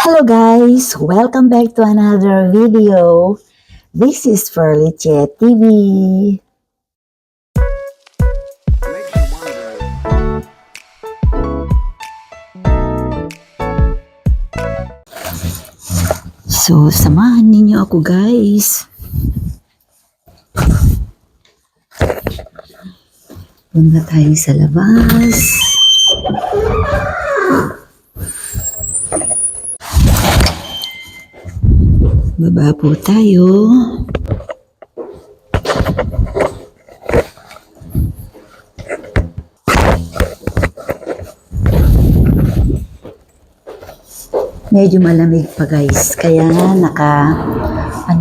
Hello guys! Welcome back to another video. This is Ferliche TV. So, samahan ninyo ako guys. Punta tayo sa labas. Baba po tayo. Medyo malamig pa guys, kaya naka-vest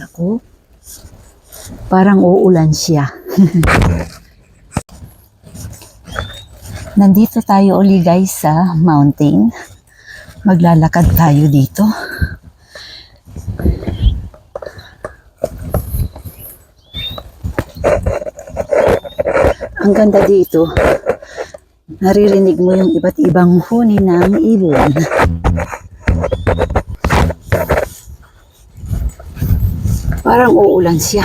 ako. Parang uulan siya. Nandito tayo uli guys sa mountain. Maglalakad tayo dito. Ang ganda dito. Naririnig mo yung iba't ibang huni ng ibon. Parang uulan siya.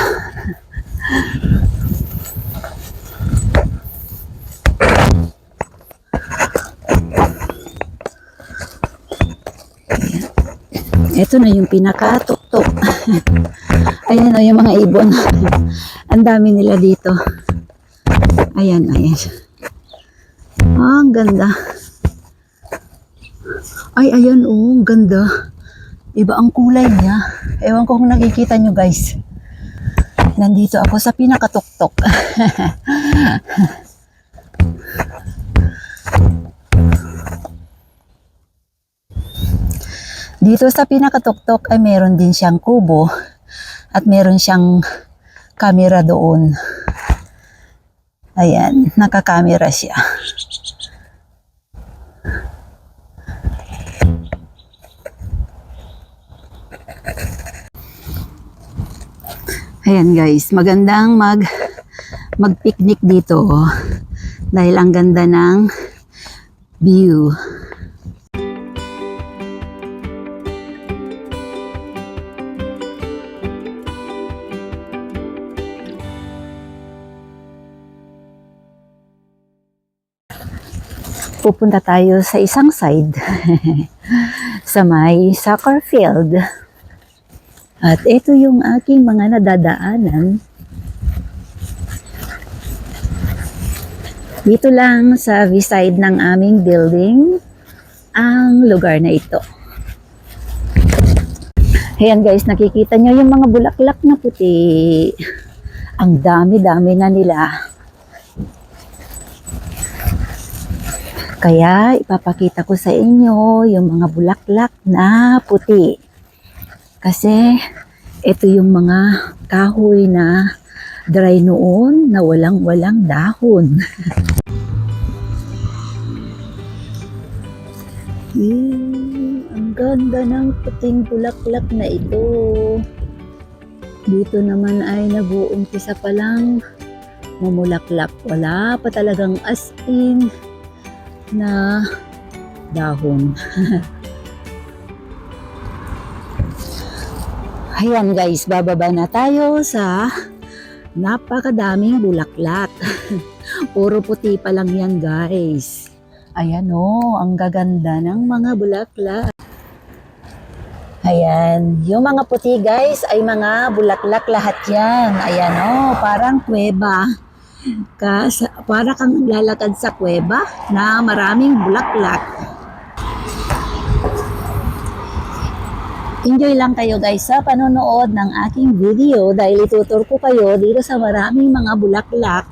Ito na yung pinakatuktok. Ayan o yung mga ibon. Ang dami nila dito. Ayan, ayan. Ang ganda. Ay, ayan oh, ganda. Iba ang kulay niya. Ewan ko kung nakikita nyo guys. Nandito ako sa pinakatuktok. Dito sa pinakatuktok ay meron din siyang kubo at meron siyang camera doon. Ayan, nakakamera siya. Ayan guys, magandang mag-picnic dito dahil ang ganda ng view. Pupunta tayo sa isang side sa may soccer field. At ito yung aking mga nadadaanan. Dito lang sa beside ng aming building ang lugar na ito. Ayan guys, nakikita nyo yung mga bulaklak na puti. Ang dami-dami na nila. Kaya ipapakita ko sa inyo yung mga bulaklak na puti. Kasi ito yung mga kahoy na dry noon na walang-walang dahon. Ang ganda ng puting bulaklak na ito. Dito naman ay nag-uumpisa pa lang mamulaklak. Wala pa talagang as in na dahon. Ayan guys, bababa na tayo sa napakadaming bulaklak. Puro puti pa lang yan guys. Ayan o, ang gaganda ng mga bulaklak. Ayan, yung mga puti guys ay mga bulaklak lahat yan. Ayan o, parang kuweba. Para kang lalakad sa kuweba na maraming bulaklak. Enjoy lang kayo guys sa panonood ng aking video dahil itutur ko kayo dito sa maraming mga bulaklak.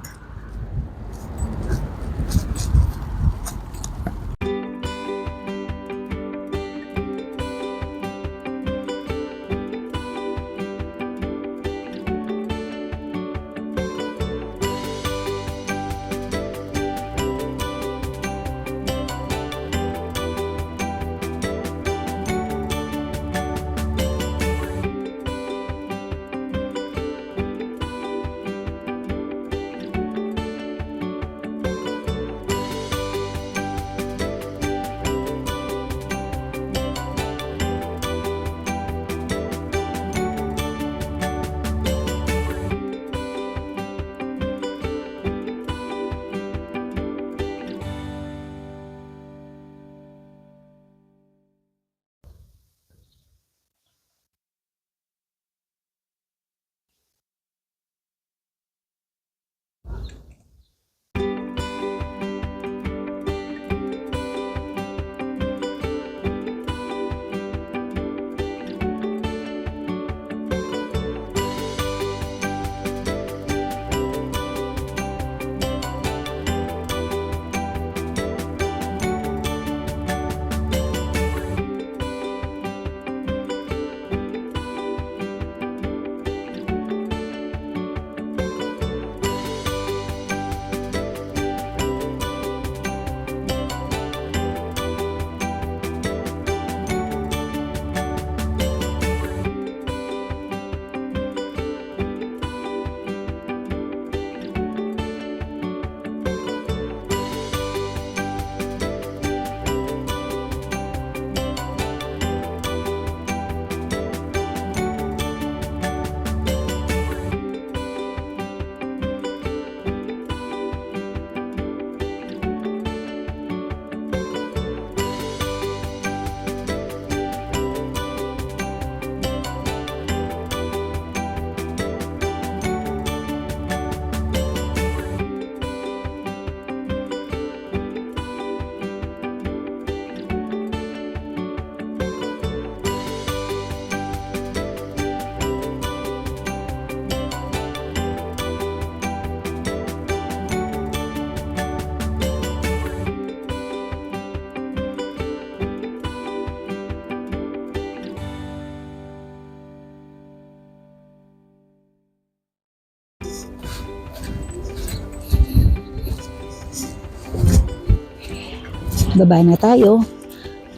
Baba na tayo.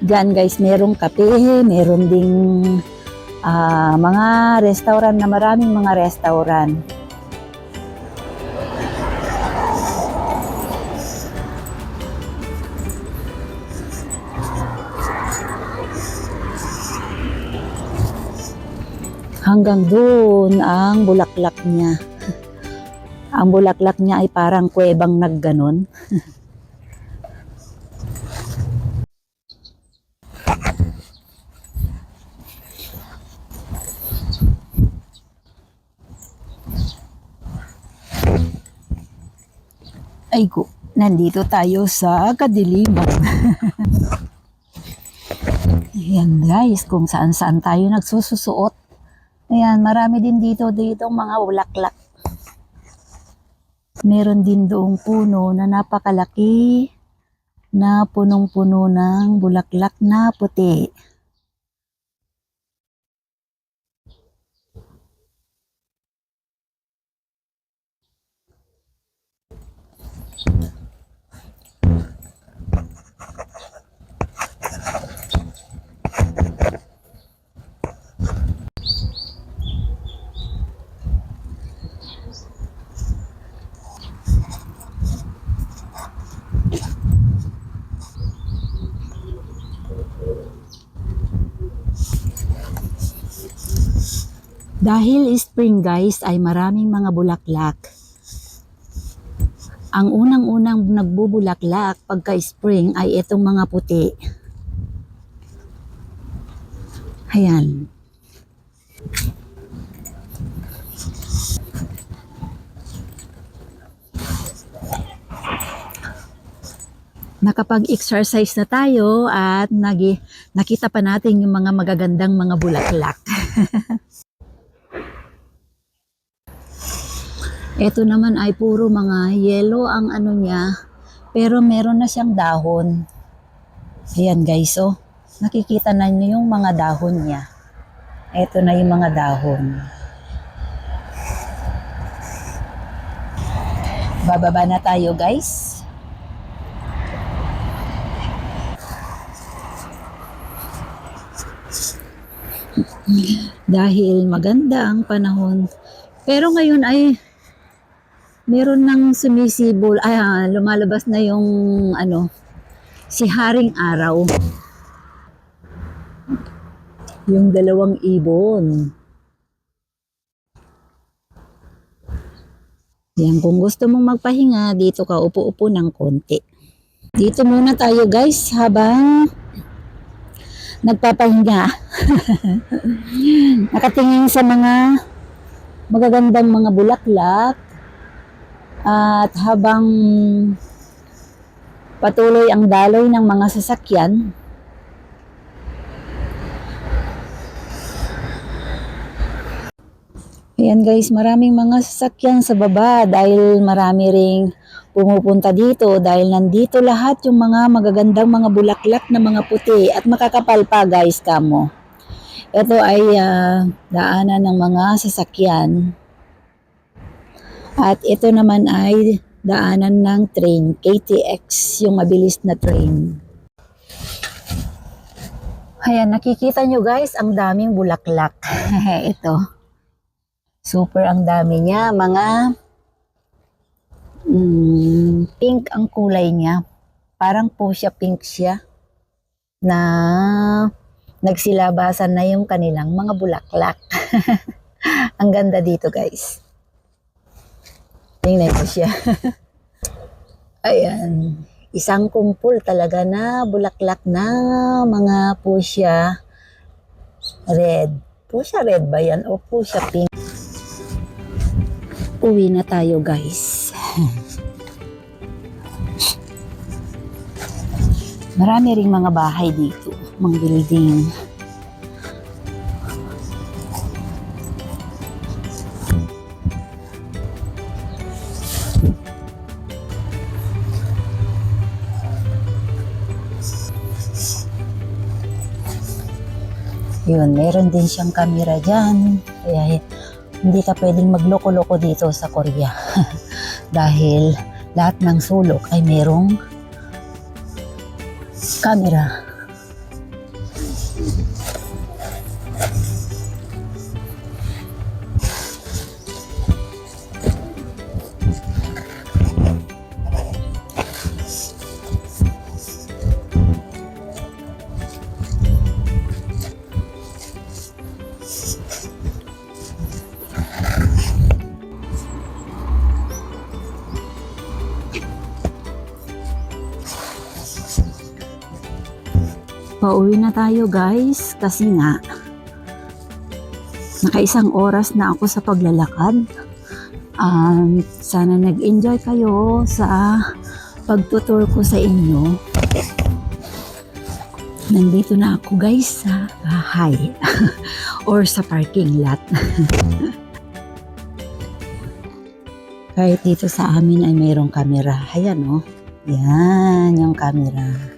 Diyan guys, merong kape, meron ding mga restaurant na maraming mga restaurant. Hanggang doon ang bulaklak niya. Ang bulaklak niya ay parang kuwebang nagganon. Ay ko, nandito tayo sa kadiliman. Ayan guys, kung saan-saan tayo nagsususuot. Ayan, marami din dito mga bulaklak. Meron din doong puno na napakalaki na punong-puno ng bulaklak na puti. Dahil spring guys ay maraming mga bulaklak. Ang unang-unang nagbubulaklak pagka spring ay itong mga puti. Ayan. Nakapag-exercise na tayo at nakita pa natin yung mga magagandang mga bulaklak. Ito naman ay puro mga yellow ang ano niya, pero meron na siyang dahon. Ayan guys, oh. Nakikita na niyo yung mga dahon niya. Ito na yung mga dahon. Bababa na tayo guys. Dahil maganda ang panahon. Pero ngayon ay meron nang sumisibol, lumalabas na yung si Haring Araw. Yung dalawang ibon. Yan, kung gusto mong magpahinga, dito ka upo-upo ng konti. Dito muna tayo guys habang nagpapahinga. Nakatingin sa mga magagandang mga bulaklak. At habang patuloy ang daloy ng mga sasakyan, ayan guys, maraming mga sasakyan sa baba dahil marami ring pumupunta dito dahil nandito lahat yung mga magagandang mga bulaklak na mga puti at makakapal pa guys kamo. Ito ay daanan ng mga sasakyan. At ito naman ay daanan ng train, KTX, yung mabilis na train. Ayan, nakikita nyo guys, ang daming bulaklak. Ito. Super ang dami niya. Mga pink ang kulay niya. Parang fuchsia pink siya. Na nagsilabasan na yung kanilang mga bulaklak. Ang ganda dito guys. Tingnan ko siya. Ayan. Isang kumpul talaga na bulaklak na mga fuchsia red. Fuchsia red ba yan o fuchsia pink? Uwi na tayo guys. Marami ring mga bahay dito. Mga building. Yun, meron din siyang camera dyan. Kaya hindi ka pwedeng magloko-loko dito sa Korea. Dahil lahat ng sulok ay merong camera. Pauwi na tayo guys kasi nga nakaisang oras na ako sa paglalakad. Sana nag-enjoy kayo sa pagtutur ko sa inyo. Nandito na ako guys sa bahay or sa parking lot. Kahit dito sa amin ay mayroong camera. Ayan oh. Yan yung camera.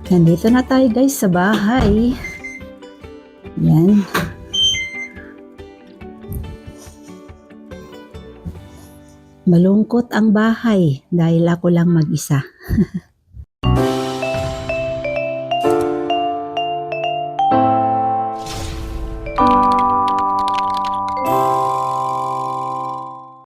Nandito na tayo guys sa bahay. Yan. Malungkot ang bahay dahil ako lang mag-isa.